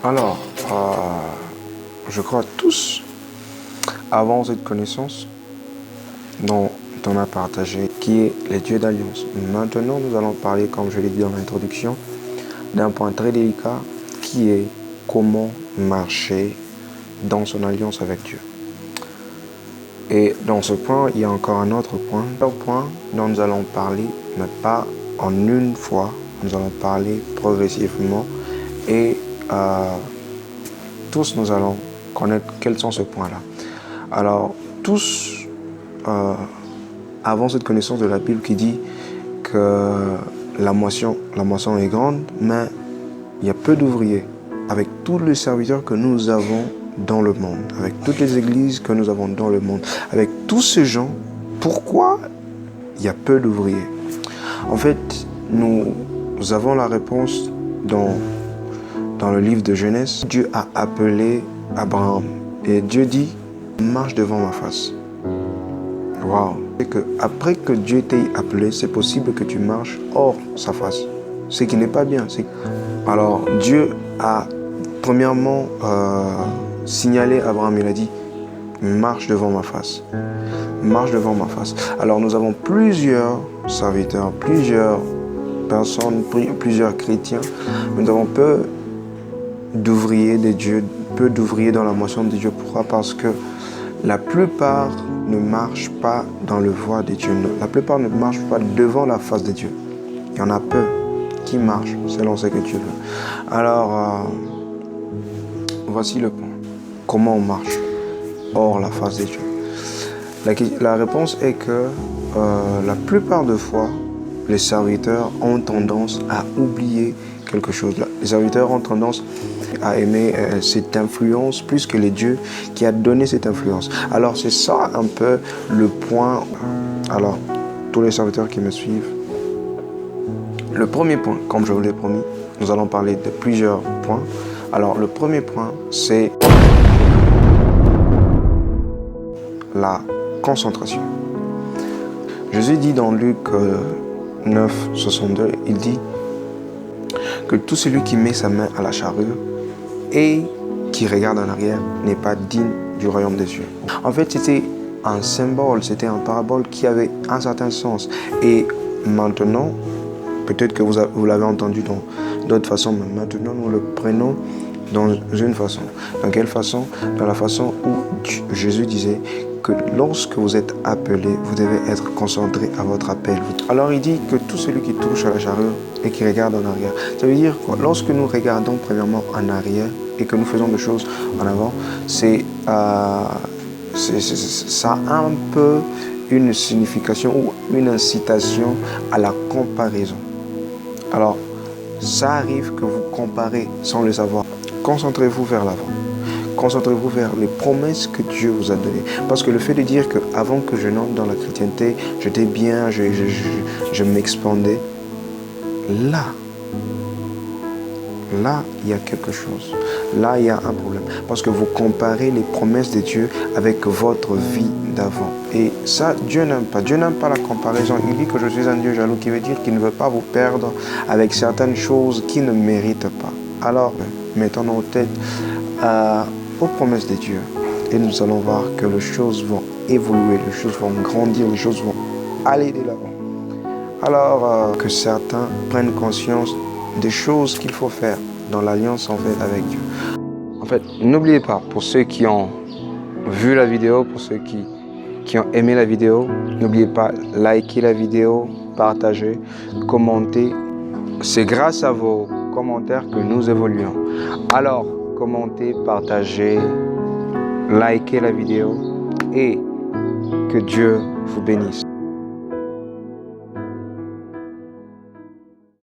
Alors, je crois tous avons cette connaissance dont on a partagé, qui est les dieux d'alliance. Maintenant, nous allons parler, comme je l'ai dit dans l'introduction, d'un point très délicat qui est comment marcher dans son alliance avec Dieu. Et dans ce point, il y a encore un autre point dont nous allons parler, mais pas en une fois. Nous allons parler progressivement et tous nous allons connaître quels sont ces points-là. Alors, tous avons cette connaissance de la Bible qui dit que la moisson est grande, mais il y a peu d'ouvriers. Avec tous les serviteurs que nous avons dans le monde, avec toutes les églises que nous avons dans le monde, avec tous ces gens, pourquoi il y a peu d'ouvriers? En fait, nous avons la réponse dans le livre de Genèse. Dieu a appelé Abraham et Dieu dit « marche devant ma face ». Waouh! Après que Dieu t'ait appelé, c'est possible que tu marches hors sa face. Ce qui n'est pas bien. Alors, Dieu a premièrement signalé à Abraham, il a dit « marche devant ma face ». Marche devant ma face. Alors, nous avons plusieurs serviteurs, plusieurs personnes, plusieurs chrétiens. Nous avons peu d'ouvriers de Dieu, peu d'ouvriers dans la moisson de Dieu. Pourquoi? Parce que la plupart ne marchent pas dans le voie de Dieu. La plupart ne marchent pas devant la face de Dieu. Il y en a peu qui marchent selon ce que Dieu veut. Alors, voici le point. Comment on marche hors la face de Dieu? La réponse est que la plupart des fois, les serviteurs ont tendance à oublier quelque chose. Les serviteurs ont tendance à aimer cette influence plus que le Dieu qui a donné cette influence. Alors c'est ça un peu le point. Alors, tous les serviteurs qui me suivent, le premier point, comme je vous l'ai promis, nous allons parler de plusieurs points. Alors le premier point, c'est la concentration. Jésus dit dans Luc 9, 62, il dit que tout celui qui met sa main à la charrue et qui regarde en arrière n'est pas digne du royaume des cieux. En fait, c'était un symbole, c'était une parabole qui avait un certain sens. Et maintenant, peut-être que vous l'avez entendu dans d'autres façons, mais maintenant nous le prenons dans une façon. Dans quelle façon? Dans la façon où Jésus disait que lorsque vous êtes appelé, vous devez être concentré à votre appel. Alors il dit que tout celui qui touche à la charrue et qui regarde en arrière. Ça veut dire quoi? Lorsque nous regardons premièrement en arrière et que nous faisons des choses en avant, ça a un peu une signification ou une incitation à la comparaison. Alors, ça arrive que vous comparez sans le savoir. Concentrez-vous vers l'avant. Concentrez-vous vers les promesses que Dieu vous a données. Parce que le fait de dire qu'avant que je n'entre dans la chrétienté, j'étais bien, je m'expandais, là, il y a quelque chose. Là, il y a un problème. Parce que vous comparez les promesses de Dieu avec votre vie d'avant. Et ça, Dieu n'aime pas. Dieu n'aime pas la comparaison. Il dit que je suis un Dieu jaloux, qui veut dire qu'il ne veut pas vous perdre avec certaines choses qui ne méritent pas. Alors, mettons nos têtes aux promesses de Dieu. Et nous allons voir que les choses vont évoluer, les choses vont grandir, les choses vont aller de l'avant. Alors, que certains prennent conscience des choses qu'il faut faire dans l'alliance en fait avec Dieu. En fait, n'oubliez pas, pour ceux qui ont vu la vidéo, pour ceux qui ont aimé la vidéo, n'oubliez pas, likez la vidéo, partagez, commentez. C'est grâce à vos commentaires que nous évoluons. Alors, commentez, partagez, likez la vidéo et que Dieu vous bénisse.